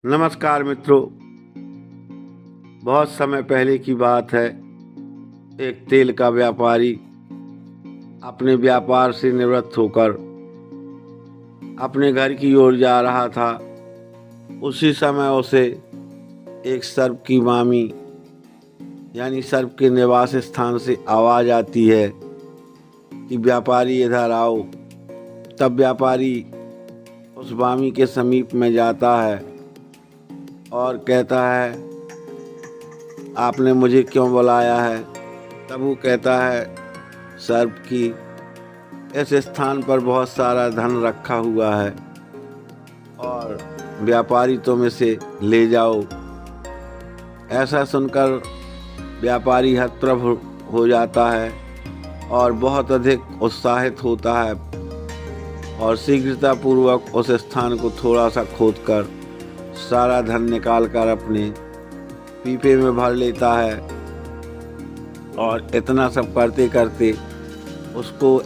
नमस्कार मित्रों। बहुत समय पहले की बात है। एक तेल का व्यापारी अपने व्यापार से निवृत्त होकर अपने घर की ओर जा रहा था। उसी समय उसे एक सर्प की मामी यानी सर्प के निवास स्थान से आवाज़ आती है कि व्यापारी इधर आओ। तब व्यापारी उस मामी के समीप में जाता है और कहता है, आपने मुझे क्यों बुलाया है? तब वो कहता है, सर्प की इस स्थान पर बहुत सारा धन रखा हुआ है और व्यापारी तुम इसे ले जाओ। ऐसा सुनकर व्यापारी हतप्रभ हो जाता है और बहुत अधिक उत्साहित होता है और शीघ्रतापूर्वक उस स्थान को थोड़ा सा खोदकर सारा धन निकालकर अपने पीपे में भर लेता है। और इतना सब करते करते उसको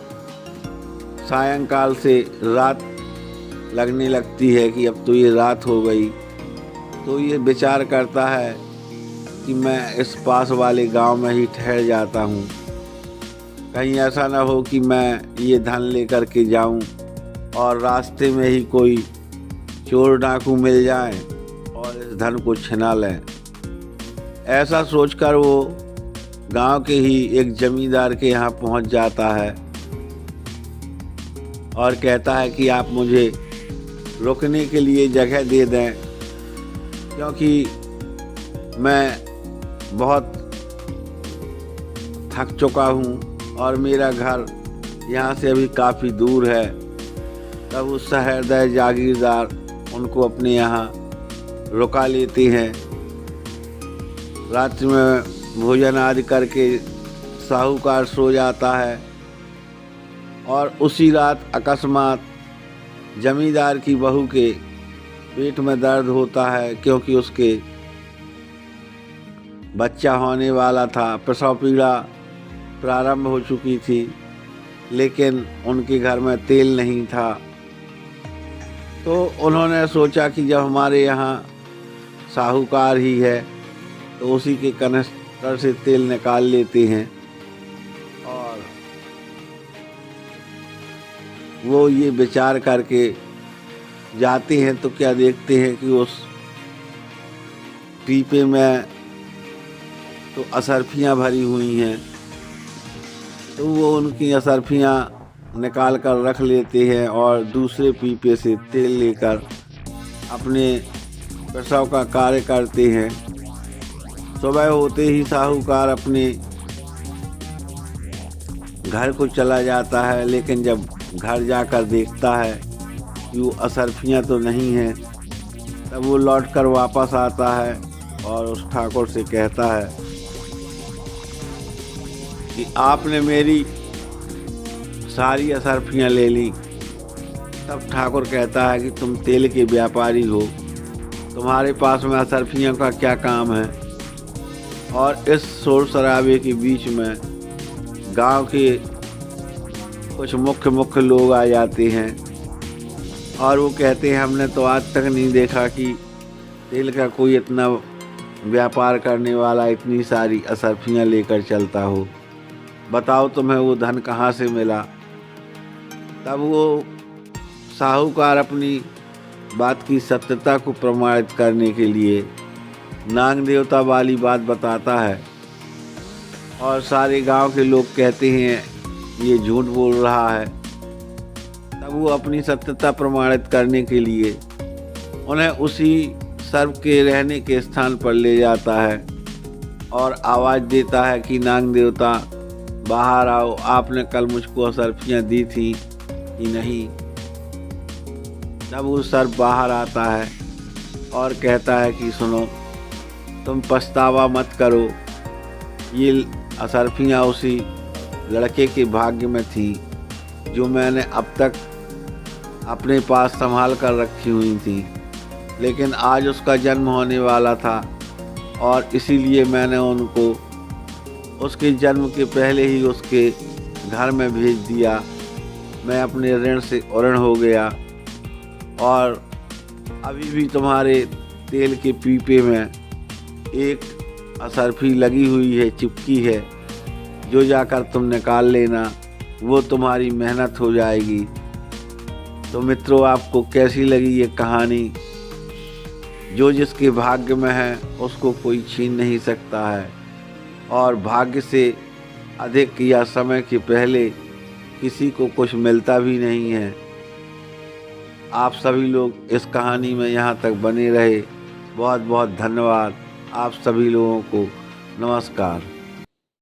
सायंकाल से रात लगने लगती है कि अब तो ये रात हो गई। तो ये विचार करता है कि मैं इस पास वाले गांव में ही ठहर जाता हूँ, कहीं ऐसा ना हो कि मैं ये धन लेकर के जाऊँ और रास्ते में ही कोई चोर डाकू मिल जाए और इस धन को छिना लें। ऐसा सोचकर वो गांव के ही एक जमींदार के यहाँ पहुँच जाता है और कहता है कि आप मुझे रुकने के लिए जगह दे दें, क्योंकि मैं बहुत थक चुका हूँ और मेरा घर यहाँ से अभी काफ़ी दूर है। तब उस सहृदय जागीरदार उनको अपने यहाँ रुका लेते हैं। रात्रि में भोजन आदि करके साहूकार सो जाता है और उसी रात अकस्मात जमींदार की बहू के पेट में दर्द होता है, क्योंकि उसके बच्चा होने वाला था। प्रसव पीड़ा प्रारंभ हो चुकी थी, लेकिन उनके घर में तेल नहीं था। तो उन्होंने सोचा कि जब हमारे यहाँ साहूकार ही है तो उसी के कनस्तर से तेल निकाल लेते हैं। और वो ये विचार करके जाते हैं तो क्या देखते हैं कि उस पीपे में तो असरफियाँ भरी हुई हैं। तो वो उनकी असरफियाँ निकाल कर रख लेते हैं और दूसरे पीपे से तेल लेकर अपने प्रसव का कार्य करते हैं। सुबह होते ही साहूकार अपने घर को चला जाता है, लेकिन जब घर जाकर देखता है कि वो असरफियाँ तो नहीं हैं, तब वो लौटकर वापस आता है और उस ठाकुर से कहता है कि आपने मेरी सारी असरफियाँ ले ली। तब ठाकुर कहता है कि तुम तेल के व्यापारी हो, तुम्हारे पास में असरफियों का क्या काम है? और इस शोर शराबे के बीच में गांव के कुछ मुख्य लोग आ जाते हैं और वो कहते हैं, हमने तो आज तक नहीं देखा कि तेल का कोई इतना व्यापार करने वाला इतनी सारी असरफियाँ लेकर चलता हो। बताओ तुम्हें वो धन कहाँ से मिला? तब वो साहूकार अपनी बात की सत्यता को प्रमाणित करने के लिए नाग देवता वाली बात बताता है और सारे गांव के लोग कहते हैं ये झूठ बोल रहा है। तब वो अपनी सत्यता प्रमाणित करने के लिए उन्हें उसी सर्प के रहने के स्थान पर ले जाता है और आवाज़ देता है कि नाग देवता बाहर आओ, आपने कल मुझको असरफियाँ दी थी कि नहीं? तब वो सर्प बाहर आता है और कहता है कि सुनो, तुम पछतावा मत करो, ये असरफियाँ उसी लड़के के भाग्य में थी जो मैंने अब तक अपने पास संभाल कर रखी हुई थी, लेकिन आज उसका जन्म होने वाला था और इसीलिए मैंने उनको उसके जन्म के पहले ही उसके घर में भेज दिया। मैं अपने ऋण से उऋण हो गया और अभी भी तुम्हारे तेल के पीपे में एक असरफी लगी हुई है, चिपकी है, जो जाकर तुम निकाल लेना, वो तुम्हारी मेहनत हो जाएगी। तो मित्रों, आपको कैसी लगी ये कहानी? जो जिसके भाग्य में है उसको कोई छीन नहीं सकता है, और भाग्य से अधिक या समय के पहले किसी को कुछ मिलता भी नहीं है। आप सभी लोग इस कहानी में यहाँ तक बने रहे, बहुत बहुत धन्यवाद। आप सभी लोगों को नमस्कार।